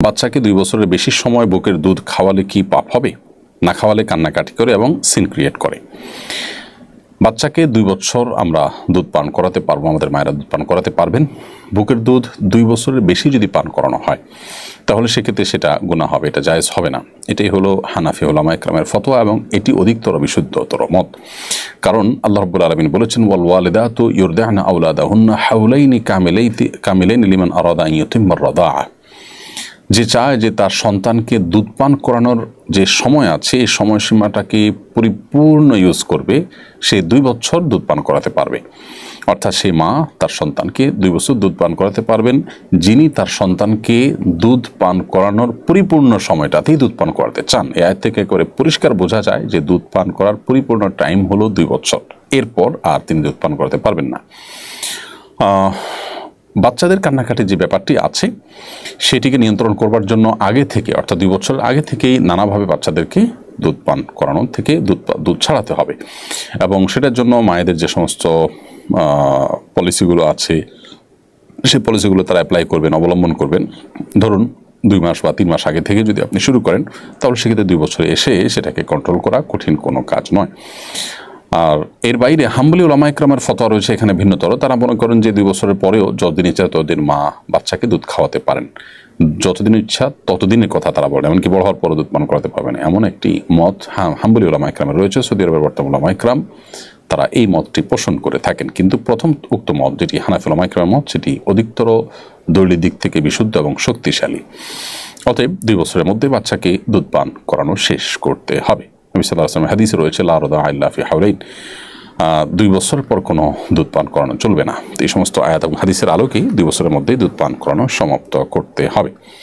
বাচ্চাকে 2 বছরের বেশি সময় বুকের দুধ খাওয়ালে কি পাপ হবে? না খাওয়ালে কান্নাকাটি করে এবং সিন ক্রিয়েট করে। বাচ্চাকে 2 বছর আমরা দুধ পান করাতে পারবো, আমাদের মায়েরা দুধ পান করাতে পারবেন। বুকের দুধ 2 বছরের বেশি যদি পান করানো হয় তাহলে সেক্ষেত্রে সেটা গুনাহ হবে, এটা জায়েজ হবে না। এটাই হলো হানাফি উলামা ইকরামের ফতোয়া এবং এটি অধিকতর বিশুদ্ধতর মত। কারণ আল্লাহ রাব্বুল আলামিন বলেছেন, ওয়াল ওয়ালিদাতু ইউরদি'না আওলাদাহুন্না হাওলাইনি কামিলাইনি লিমান আরাদা আন ইউতিম্মা আর-রাদাআ। যে চায় যে তার সন্তানকে দুধ পান করানোর যে সময় আছে এই সময়সীমাটাকে পরিপূর্ণ ইউজ করবে, সে 2 বছর দুধ পান করাতে পারবে। অর্থাৎ সেই মা তার সন্তানকে 2 বছর দুধ পান করাতে পারবেন যিনি তার সন্তানকে দুধ পান করানোর পরিপূর্ণ সময়টাতেই দুধ পান করাতে চান। এই আয়াত থেকে করে পরিষ্কার বোঝা যায় যে দুধ পান করার পরিপূর্ণ টাইম হলো 2 বছর, এরপর আর তিনি দুধ পান করাতে পারবেন না। বাচ্চাদের কান্নাকাটির যে ব্যাপারটি আছে সেটিকে নিয়ন্ত্রণ করবার জন্য আগে থেকে, অর্থাৎ 2 বছরের আগে থেকেই নানাভাবে বাচ্চাদেরকে দুধ পান করানোর থেকে দুধ ছাড়াতে হবে। এবং সেটার জন্য মায়েদের যে সমস্ত পলিসিগুলো আছে সেই পলিসিগুলো তারা অ্যাপ্লাই করবেন, অবলম্বন করবেন। ধরুন 2 মাস বা 3 মাস আগে থেকে যদি আপনি শুরু করেন তাহলে সেক্ষেত্রে 2 বছরে এসে সেটাকে কন্ট্রোল করা কঠিন কোনো কাজ নয়। আর এর বাইরে হাম্বলি উলামা ইকরামের ফতোয়া রয়েছে এখানে ভিন্নতর। তারা মনে করেন যে 2 বছরের পরেও যতদিন ইচ্ছা ততদিন মা বাচ্চাকে দুধ খাওয়াতে পারেন, যতদিন ইচ্ছা ততদিনের কথা তারা বলেন, এমনকি বড় হওয়ার পরও দুধ পান করাতে পারবেন, এমন একটি মত হাম্বলি উলামা ইকরামের রয়েছে। সৌদি আরবের বর্তমান উলামা ইকরাম তারা এই মতটি পোষণ করে থাকেন। কিন্তু প্রথম উক্ত মত যেটি হানাফি উলামা ইকরামের মত, সেটি অধিকতর দলীয় দিক থেকে বিশুদ্ধ এবং শক্তিশালী। অতএব 2 বছরের মধ্যে বাচ্চাকে দুধ পান করানো শেষ করতে হবে। নবী সাল্লাল্লাহু আলাইহি ওয়াসাল্লাম হাদিসে রয়েছে, লা রাদা ইল্লা ফি হাওলাইন, 2 বছরের পর কোনো দুধ পান করানো চলবে না। এই সমস্ত আয়াত এবং হাদিসের আলোকেই 2 বছরের মধ্যেই দুধ পান করানো সমাপ্ত করতে হবে।